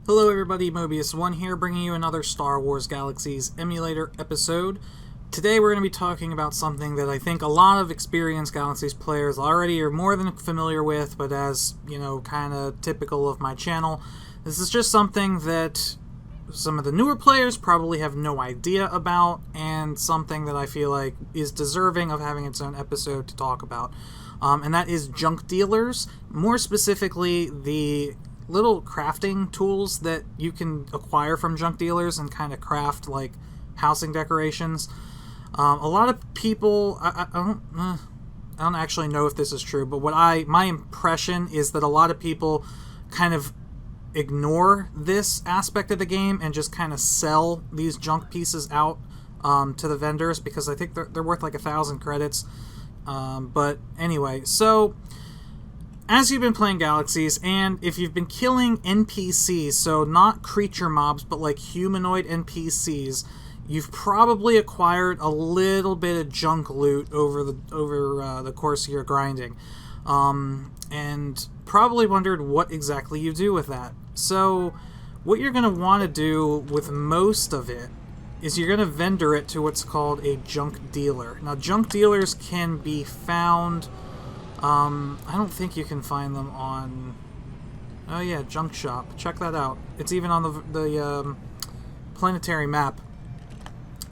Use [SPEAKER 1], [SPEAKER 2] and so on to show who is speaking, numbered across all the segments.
[SPEAKER 1] Hello everybody, Mobius1 here, bringing you another Star Wars Galaxies emulator episode. Today we're going to be talking about something that I think a lot of experienced Galaxies players already are more than familiar with, but as, you know, kind of typical of my channel, this is just something that some of the newer players probably have no idea about, and something that I feel like is deserving of having its own episode to talk about. And that is junk dealers, more specifically the little crafting tools that you can acquire from junk dealers and kind of craft like housing decorations. A lot of people, I don't actually know if this is true, but my impression is that a lot of people kind of ignore this aspect of the game and just kind of sell these junk pieces out to the vendors, because I think they're worth like 1,000 credits. But anyway, so as you've been playing Galaxies, and if you've been killing NPCs, so not creature mobs, but like humanoid NPCs, you've probably acquired a little bit of junk loot over the course of your grinding, and probably wondered what exactly you do with that. So what you're going to want to do with most of it is you're going to vendor it to what's called a junk dealer. Now, junk dealers can be found... I don't think you can find them on... Oh yeah, Junk Shop. Check that out. It's even on the planetary map.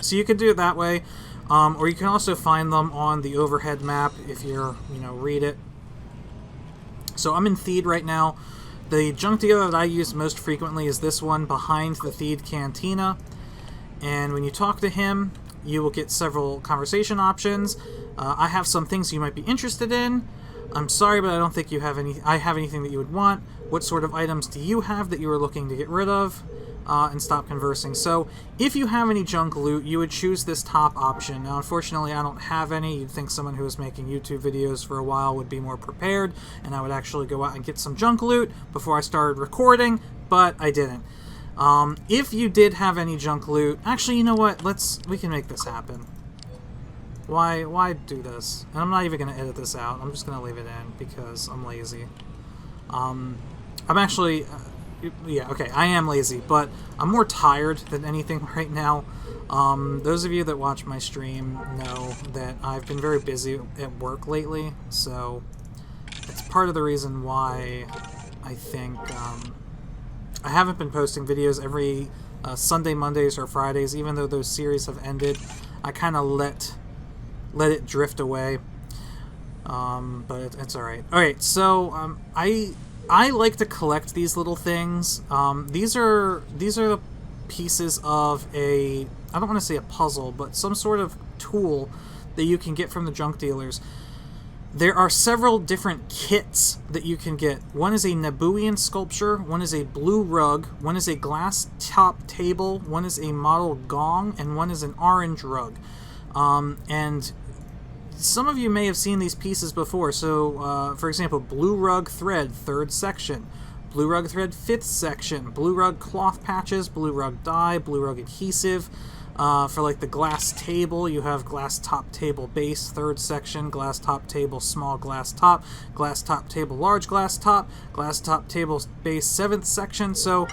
[SPEAKER 1] So you can do it that way, or you can also find them on the overhead map if you're, read it. So I'm in Theed right now. The junk dealer that I use most frequently is this one behind the Theed Cantina. And when you talk to him, you will get several conversation options. I have some things you might be interested in. I'm sorry, but I don't think you have anything that you would want. What sort of items do you have that you are looking to get rid of? And stop conversing. So if you have any junk loot, you would choose this top option. Now, unfortunately, I don't have any. You'd think someone who was making YouTube videos for a while would be more prepared, and I would actually go out and get some junk loot before I started recording, but I didn't. If you did have any junk loot, actually, you know what? We can make this happen. Why do this? And I'm not even going to edit this out. I'm just going to leave it in because I'm lazy. I'm actually... yeah, okay, I am lazy, but I'm more tired than anything right now. Those of you that watch my stream know that I've been very busy at work lately, so it's part of the reason why I think I haven't been posting videos every Sunday, Mondays, or Fridays, even though those series have ended. I kind of let it drift away, but it's alright. Alright, so I like to collect these little things. These are the pieces of I don't want to say a puzzle, but some sort of tool that you can get from the junk dealers. There are several different kits that you can get. One is a Nabooian sculpture, one is a blue rug, one is a glass top table, one is a model gong, and one is an orange rug. And some of you may have seen these pieces before. So, for example, blue rug thread, 3rd section. Blue rug thread, 5th section. Blue rug cloth patches, blue rug dye, blue rug adhesive. For like the glass table, you have glass top table base, 3rd section. Glass top table, small glass top table, large glass top table base, 7th section. So,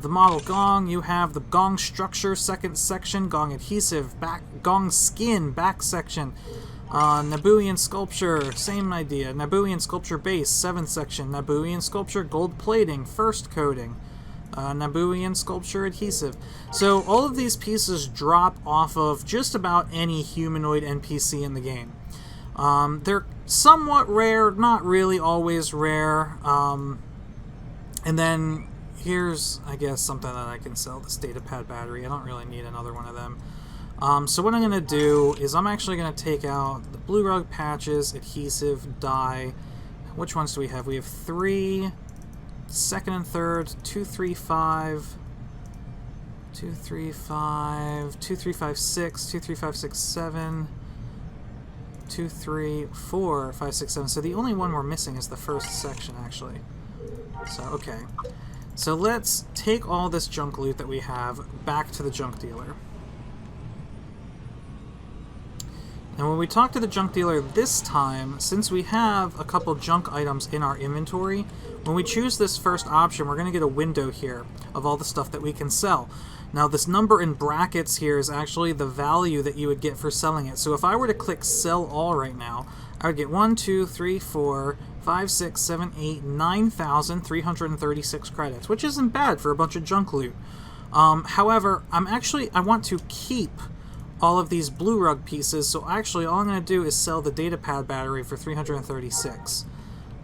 [SPEAKER 1] the model gong, you have the gong structure, 2nd section. Gong adhesive, gong skin, back section. Nabooian sculpture, same idea. Nabooian sculpture base, 7th section. Nabooian sculpture gold plating, 1st coating. Nabooian sculpture adhesive. So all of these pieces drop off of just about any humanoid NPC in the game. They're somewhat rare, not really always rare. And then here's, I guess, something that I can sell, this datapad battery. I don't really need another one of them. So what I'm going to do is I'm actually going to take out the blue rug patches, adhesive, dye. Which ones do we have? We have 3, 2nd and 3rd, 2, 3, 5, 2, 3, 5, 2, 3, 5, 6, 2, 3, 5, 6, 7, 2, 3, 4, 5, 6, 7. So the only one we're missing is the 1st section, actually. So, okay. So let's take all this junk loot that we have back to the junk dealer. And when we talk to the junk dealer this time, since we have a couple junk items in our inventory, when we choose this first option, we're going to get a window here of all the stuff that we can sell. Now, this number in brackets here is actually the value that you would get for selling it. So if I were to click Sell All right now, I would get 1, 2, 3, 4, 5, 6, 7, 8, 9,336 credits, which isn't bad for a bunch of junk loot. However, I want to keep all of these blue rug pieces, so actually all I'm going to do is sell the data pad battery for 336.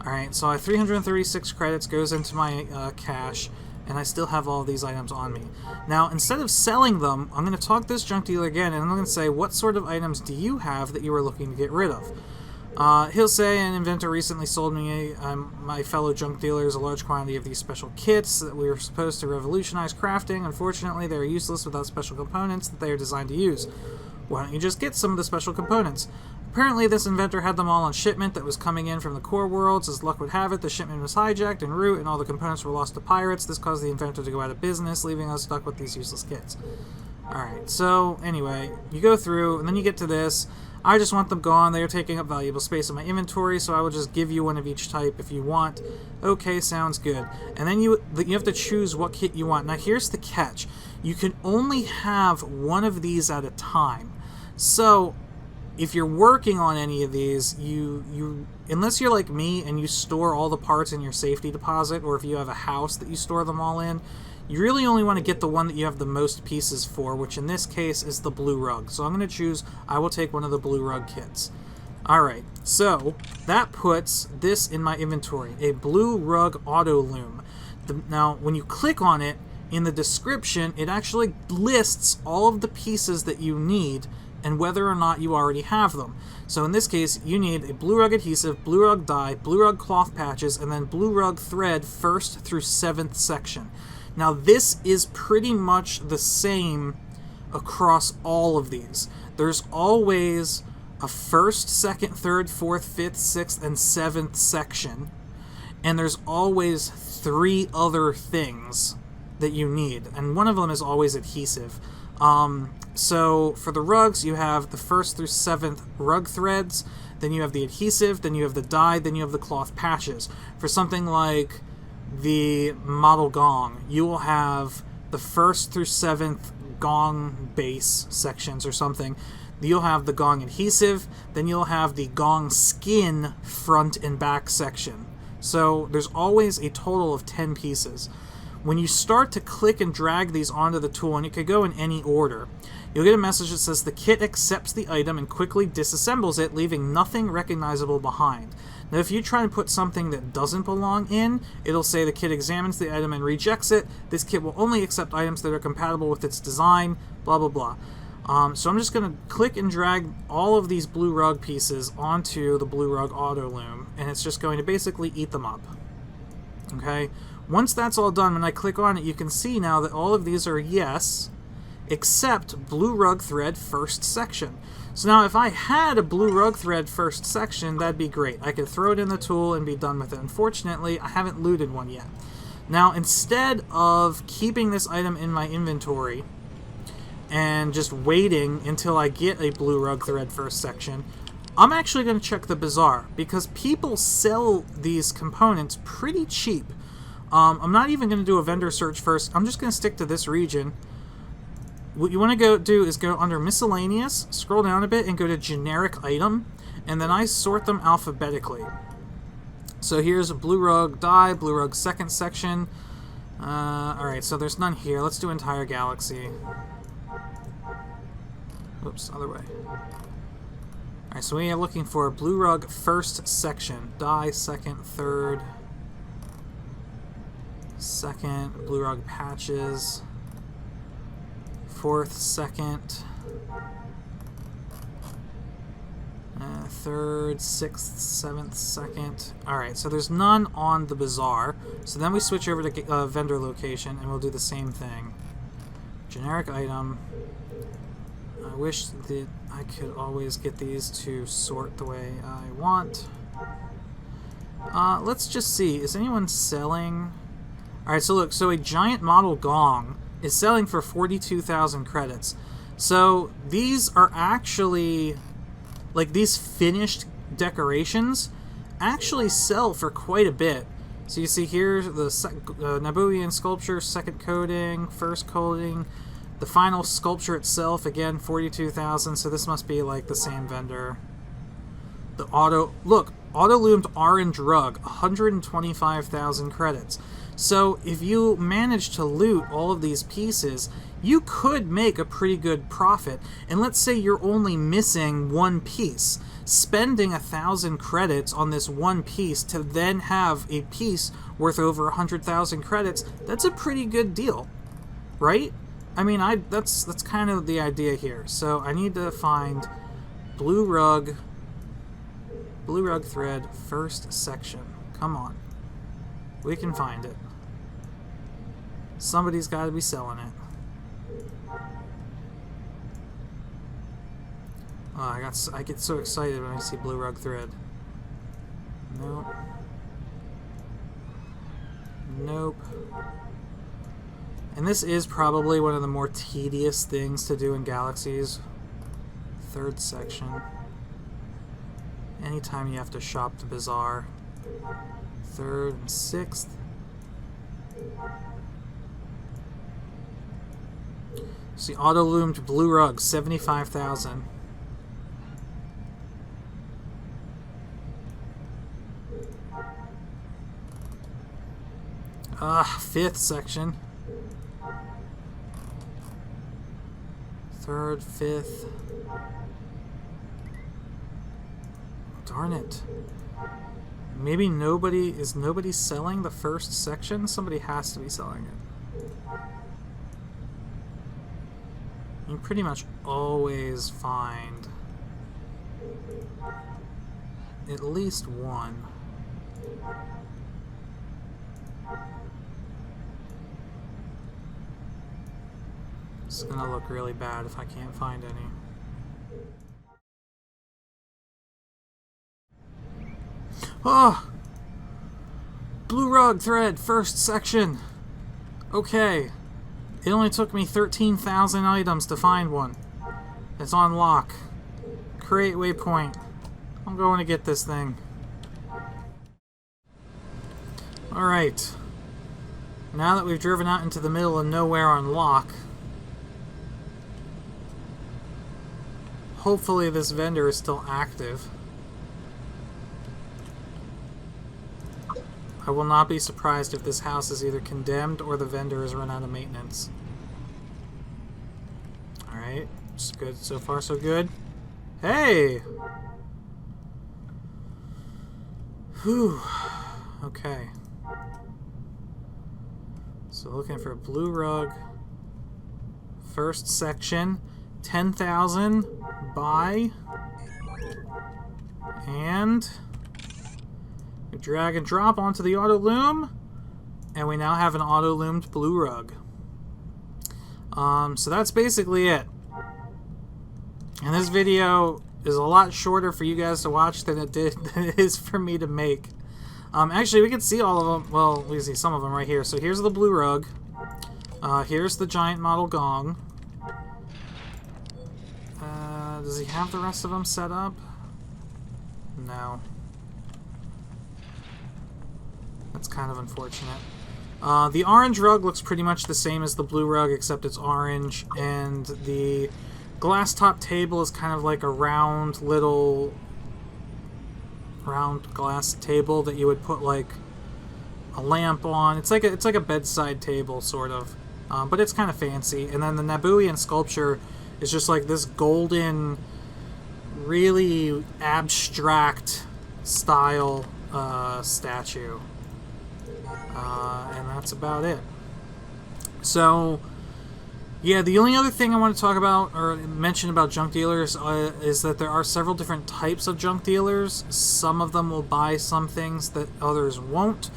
[SPEAKER 1] Alright, so I have 336 credits, goes into my cache, and I still have all these items on me. Now, instead of selling them, I'm going to talk to this junk dealer again, and I'm going to say, what sort of items do you have that you are looking to get rid of? He'll say, an inventor recently sold me, my fellow junk dealers, a large quantity of these special kits that we were supposed to revolutionize crafting. Unfortunately, they are useless without special components that they are designed to use. Why don't you just get some of the special components? Apparently, this inventor had them all on shipment that was coming in from the core worlds. As luck would have it, the shipment was hijacked en route, and all the components were lost to pirates. This caused the inventor to go out of business, leaving us stuck with these useless kits. Alright, so anyway, you go through, and then you get to this. I just want them gone. They are taking up valuable space in my inventory, so I will just give you one of each type if you want. Okay, sounds good. And then you have to choose what kit you want. Now, here's the catch. You can only have one of these at a time. So, if you're working on any of these, unless you're like me and you store all the parts in your safety deposit, or if you have a house that you store them all in, you really only want to get the one that you have the most pieces for, which in this case is the blue rug. So I'm going to choose, I will take one of the blue rug kits. Alright, so that puts this in my inventory, a blue rug auto-loom. Now, when you click on it, in the description, it actually lists all of the pieces that you need and whether or not you already have them. So in this case, you need a blue rug adhesive, blue rug dye, blue rug cloth patches, and then blue rug thread 1st through 7th section. Now, this is pretty much the same across all of these. There's always a 1st, 2nd, 3rd, 4th, 5th, 6th, and 7th section. And there's always 3 other things that you need. And one of them is always adhesive. So for the rugs, you have the 1st through 7th rug threads. Then you have the adhesive. Then you have the dye. Then you have the cloth patches. For something like the model gong, you will have the 1st through 7th gong base sections or something. You'll have the gong adhesive, then you'll have the gong skin front and back section. So there's always a total of 10 pieces. When you start to click and drag these onto the tool, and it could go in any order, you'll get a message that says the kit accepts the item and quickly disassembles it, leaving nothing recognizable behind. Now, if you try and put something that doesn't belong in, it'll say the kit examines the item and rejects it. This kit will only accept items that are compatible with its design, blah, blah, blah. So I'm just going to click and drag all of these blue rug pieces onto the blue rug auto loom, and it's just going to basically eat them up. Okay? Once that's all done, when I click on it, you can see now that all of these are yes, except blue rug thread 1st section. So now if I had a blue rug thread 1st section, that'd be great. I could throw it in the tool and be done with it. Unfortunately, I haven't looted one yet. Now, instead of keeping this item in my inventory and just waiting until I get a blue rug thread 1st section, I'm actually going to check the bazaar, because people sell these components pretty cheap. I'm not even going to do a vendor search first. I'm just going to stick to this region. What you want to go do is go under miscellaneous, scroll down a bit, and go to generic item, and then I sort them alphabetically. So here's a blue rug dye, blue rug 2nd section. Alright, so there's none here. Let's do entire galaxy. Oops, other way. Alright, so we are looking for blue rug 1st section. Dye 2nd, 3rd, 2nd, blue rug patches. 4th, 2nd, 3rd, 6th, 7th, 2nd. Alright, so there's none on the bazaar. So then we switch over to vendor location, and we'll do the same thing. Generic item. I wish that I could always get these to sort the way I want. Let's just see. Is anyone selling? Alright, so look. So a giant model gong is selling for 42,000 credits. So these are actually like these finished decorations actually sell for quite a bit. So you see here the Nabooian sculpture, second coating, first coating, the final sculpture itself, again, 42,000, so this must be like the same vendor. The auto-loomed orange rug, 125,000 credits. So if you manage to loot all of these pieces, you could make a pretty good profit. And let's say you're only missing one piece. Spending 1,000 credits on this one piece to then have a piece worth over 100,000 credits, that's a pretty good deal, right? I mean, that's kind of the idea here. So I need to find blue rug thread, first section. Come on. We can find it. Somebody's got to be selling it. Oh, I get so excited when I see blue rug thread. Nope. Nope. And this is probably one of the more tedious things to do in Galaxies. Third section. Anytime you have to shop the bazaar. Third and sixth. See, auto-loomed blue rug, 75,000. Fifth section. Third, fifth. Darn it. Maybe is nobody selling the first section? Somebody has to be selling it. You pretty much always find at least one. It's gonna look really bad if I can't find any. Oh! Blue rug thread, first section. Okay. It only took me 13,000 items to find one. It's on lock. Create waypoint. I'm going to get this thing. Alright. Now that we've driven out into the middle of nowhere on lock, hopefully this vendor is still active. I will not be surprised if this house is either condemned or the vendor has run out of maintenance. Alright, it's good. So far, so good. Hey! Whew. Okay. So looking for a blue rug. First section. 10,000. Buy. And we drag and drop onto the auto loom, and we now have an auto loomed blue rug. So that's basically it. And this video is a lot shorter for you guys to watch than it is for me to make. Actually, we can see all of them. Well, we see some of them right here. So here's the blue rug. Here's the giant model gong. Does he have the rest of them set up? No. That's kind of unfortunate. The orange rug looks pretty much the same as the blue rug, except it's orange, and the glass top table is kind of like a round glass table that you would put like a lamp on. It's like a bedside table sort of, but it's kind of fancy. And then the Nabooian sculpture is just like this golden, really abstract style statue. And that's about it. So, yeah, the only other thing I want to talk about or mention about junk dealers is that there are several different types of junk dealers. Some of them will buy some things that others won't.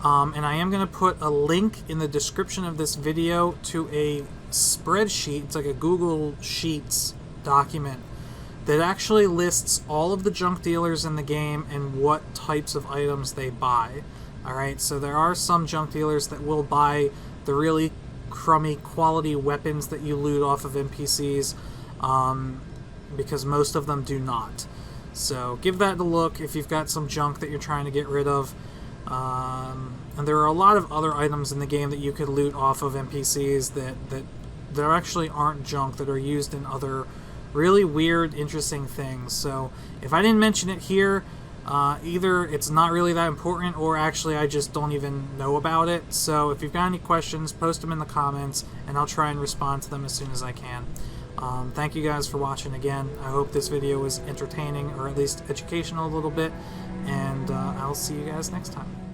[SPEAKER 1] And I am going to put a link in the description of this video to a spreadsheet. It's like a Google Sheets document that actually lists all of the junk dealers in the game and what types of items they buy. Alright, so there are some junk dealers that will buy the really crummy quality weapons that you loot off of NPCs, because most of them do not. So give that a look if you've got some junk that you're trying to get rid of. And there are a lot of other items in the game that you could loot off of NPCs that actually aren't junk, that are used in other really weird, interesting things. So if I didn't mention it here, either it's not really that important, or actually I just don't even know about it. So if you've got any questions, post them in the comments, and I'll try and respond to them as soon as I can. Thank you guys for watching again. I hope this video was entertaining, or at least educational a little bit, and I'll see you guys next time.